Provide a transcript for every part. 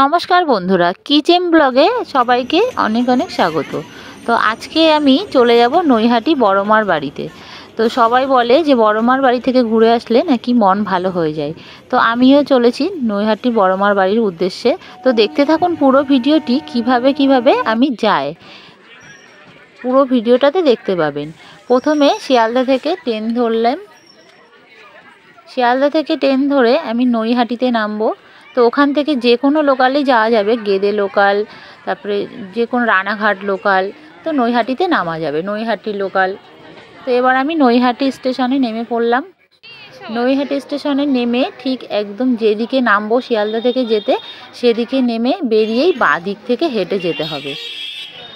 নমস্কার বন্ধুরা, কিচেন ব্লগে সবাইকে অনেক অনেক স্বাগত। তো আজকে আমি চলে যাব নৈহাটি বড়মার বাড়িতে। তো সবাই বলে যে বড়মার বাড়ি থেকে ঘুরে আসলে নাকি মন ভালো হয়ে যায়। তো আমিও চলেছি নৈহাটি বড়মার বাড়ির উদ্দেশ্যে। তো দেখতে থাকুন পুরো ভিডিওটি কিভাবে আমি যাই, পুরো ভিডিওটাতে দেখতে পাবেন। প্রথমে শিয়ালদা থেকে ট্রেন ধরলাম। শিয়ালদা থেকে ট্রেন ধরে আমি নৈহাটিতে নামবো। তো ওখান থেকে যে কোনো লোকালেই যাওয়া যাবে, গেদে লোকাল, তারপরে যে কোনো রানাঘাট লোকাল, তো নৈহাটিতে নামা যাবে, নৈহাটি লোকাল। তো এবার আমি নৈহাটি স্টেশনে নেমে পড়লাম। নৈহাটি স্টেশনে নেমে ঠিক একদম যেদিকে নামবো শিয়ালদা থেকে যেতে, সেদিকে নেমে বেরিয়েই বাঁ দিক থেকে হেঁটে যেতে হবে।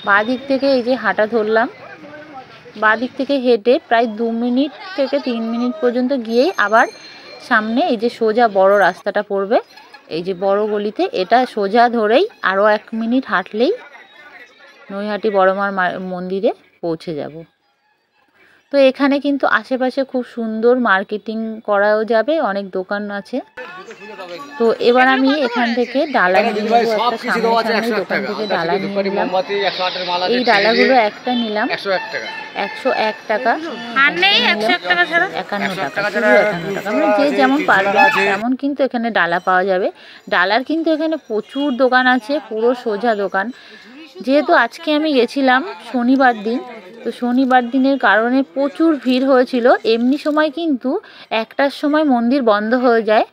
বাঁ দিক থেকে এই যে হাঁটা ধরলাম, বাঁ দিক থেকে হেঁটে প্রায় 2 মিনিট থেকে 3 মিনিট পর্যন্ত গিয়েই আবার সামনে এই যে সোজা বড় রাস্তাটা পড়বে, এই যে বড় গলিতে, এটা সোজা ধরেই আরও 1 মিনিট হাঁটলেই নৈহাটি বড়মার মন্দিরে পৌঁছে যাব। তো এখানে কিন্তু আশেপাশে খুব সুন্দর মার্কেটিং করাও যাবে, অনেক দোকান আছে। তো এবার আমি এখান থেকে ডালা নিয়ে নেবো, একটা সামনে দোকান থেকে ডালা নিয়ে নিলাম। এই ডালাগুলো একটা নিলাম 101 টাকা, 51 টাকা, শুধু 51 টাকা। মানে যে যেমন পারবেন তেমন কিন্তু এখানে ডালা পাওয়া যাবে। ডালার কিন্তু এখানে প্রচুর দোকান আছে, পুরো সোজা দোকান। যেহেতু আজকে আমি গেছিলাম শনিবার দিন, তো শনিবার দিনের কারণে প্রচুর ভিড় হয়েছিল। এমনি সময় কিন্তু 1টার সময় মন্দির বন্ধ হয়ে যায়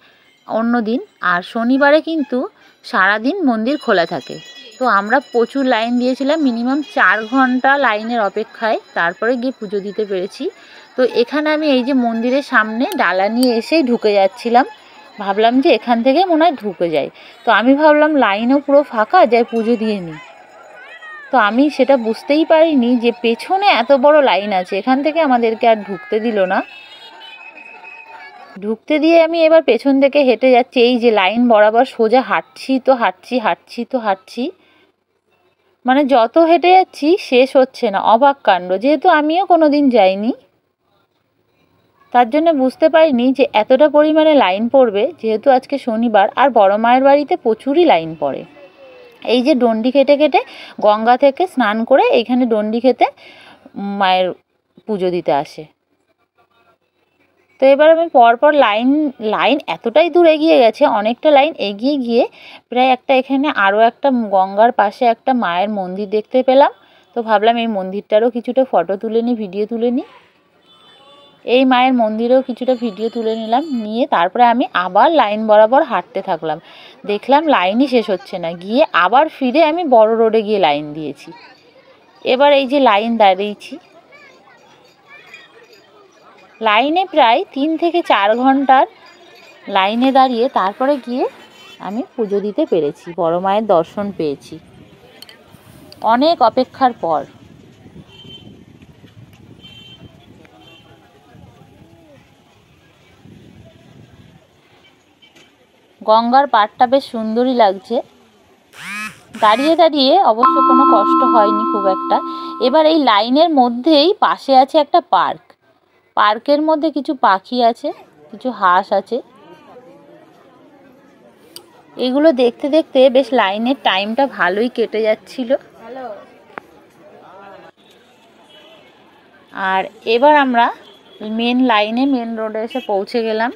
অন্য দিন, আর শনিবারে কিন্তু সারাদিন মন্দির খোলা থাকে। তো আমরা প্রচুর লাইন দিয়েছিলাম, মিনিমাম 4 ঘন্টা লাইনের অপেক্ষায় তারপরে গিয়ে পুজো দিতে পেরেছি। তো এখানে আমি এই যে মন্দিরের সামনে ডালা নিয়ে এসেই ঢুকে যাচ্ছিলাম, ভাবলাম যে এখান থেকে মনে হয় ঢুকে যাই। তো আমি ভাবলাম লাইনও পুরো ফাঁকা, যাই পুজো দিয়ে নিই। তো আমি সেটা বুঝতেই পারিনি যে পেছনে এত বড় লাইন আছে, এখান থেকে আমাদেরকে আর ঢুকতে দিল না। ঢুকতে দিয়ে আমি এবার পেছন থেকে হেঁটে যাচ্ছি, এই যে লাইন বরাবর সোজা হাঁটছি, মানে যত হেঁটে যাচ্ছি শেষ হচ্ছে না, অবাক কাণ্ড। যেহেতু আমিও কোনো দিন যাইনি, তার জন্য বুঝতে পারিনি যে এতটা পরিমাণে লাইন পড়বে। যেহেতু আজকে শনিবার, আর বড় মায়ের বাড়িতে প্রচুরই লাইন পড়ে। এই যে ডন্ডি খেটে গঙ্গা থেকে স্নান করে এইখানে ডন্ডি খেতে মায়ের পুজো দিতে আসে। তো এবার আমি পরপর লাইন এতটাই দূর এগিয়ে গেছে, অনেকটা লাইন এগিয়ে গিয়ে প্রায় এখানে আরও একটা গঙ্গার পাশে একটা মায়ের মন্দির দেখতে পেলাম। তো ভাবলাম এই মন্দিরটারও কিছুটা ফটো তুলে নিই, ভিডিও তুলে নিই। এই মায়ের মন্দিরেও কিছুটা ভিডিও তুলে নিলাম, নিয়ে তারপরে আমি আবার লাইন বরাবর হাঁটতে থাকলাম। দেখলাম লাইনই শেষ হচ্ছে না, গিয়ে আবার ফিরে আমি বড় রোডে গিয়ে লাইন দিয়েছি। এবার এই যে লাইন দাঁড়িয়েছি, লাইনে প্রায় 3 থেকে 4 ঘন্টার লাইনে দাঁড়িয়ে তারপরে গিয়ে আমি পুজো দিতে পেরেছি, বড় মায়ের দর্শন পেয়েছি অনেক অপেক্ষার পর। গঙ্গার পাড়টা বেশ সুন্দরই লাগছে, দাঁড়িয়ে অবশ্য কোনো কষ্ট হয়নি খুব একটা। এবার এই লাইনের মধ্যেই পাশে আছে একটা পার্ক, পার্কের মধ্যে কিছু পাখি আছে, কিছু হাঁস আছে। এগুলো দেখতে বেশ লাইনের টাইমটা ভালোই কেটে যাচ্ছিল। আর এবার আমরা মেন রোডে এসে পৌঁছে গেলাম।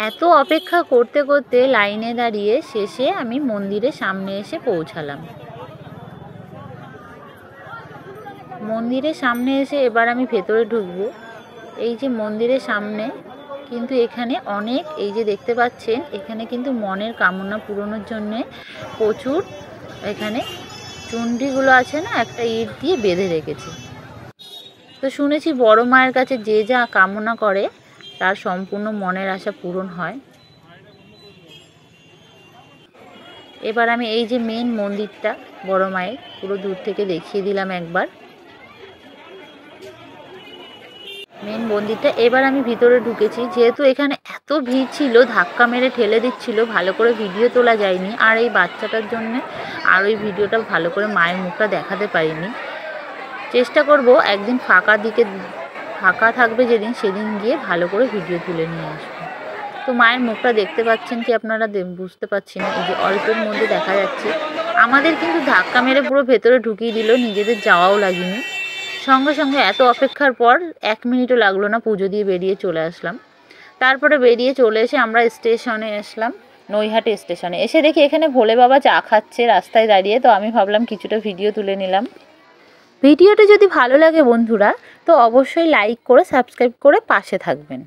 এত অপেক্ষা করতে লাইনে দাঁড়িয়ে শেষে আমি মন্দিরের সামনে এসে পৌঁছালাম। মন্দিরের সামনে এসে এবার আমি ভেতরে ঢুকবো। এই যে মন্দিরের সামনে কিন্তু এখানে অনেক, এই যে দেখতে পাচ্ছেন, এখানে কিন্তু মনের কামনা পূরণের জন্যে প্রচুর এখানে চুনরিগুলো আছে না, একটা ইট দিয়ে বেঁধে রেখেছে। তো শুনেছি বড় মায়ের কাছে যে যা কামনা করে তার সম্পূর্ণ মনের আশা পূরণ হয়। এবার আমি এই যে মেন মন্দিরটা বড় মায়ের পুরো দূর থেকে দেখিয়ে দিলাম একবার মেন মন্দিরটা। এবার আমি ভিতরে ঢুকেছি, যেহেতু এখানে এত ভিড় ছিল, ধাক্কা মেরে ঠেলে দিচ্ছিল, ভালো করে ভিডিও তোলা যায়নি। আর এই বাচ্চাটার জন্য আর ওই ভিডিওটা ভালো করে মায়ের মুখটা দেখাতে পারিনি। চেষ্টা করব একদিন ফাঁকা থাকবে যেদিন, সেদিন গিয়ে ভালো করে ভিডিও তুলে নিয়ে আসবো। তো মায়ের মুখটা দেখতে পাচ্ছেন কি আপনারা, বুঝতে পারছি না, এই যে অল্পের মধ্যে দেখা যাচ্ছে। আমাদের কিন্তু ধাক্কা মেরে পুরো ভেতরে ঢুকিয়ে দিল, নিজেদের যাওয়াও লাগেনি। সঙ্গে সঙ্গে এত অপেক্ষার পর 1 মিনিটও লাগলো না, পুজো দিয়ে বেরিয়ে চলে আসলাম। তারপরে বেরিয়ে চলে এসে আমরা স্টেশনে আসলাম, নৈহাটি স্টেশনে। এসে দেখি এখানে ভোলে বাবা চা খাচ্ছে রাস্তায় দাঁড়িয়ে। তো আমি ভাবলাম কিছুটা ভিডিও তুলে নিলাম। ভিডিওটা যদি ভালো লাগে বন্ধুরা, তো অবশ্যই লাইক করে সাবস্ক্রাইব করে পাশে থাকবেন।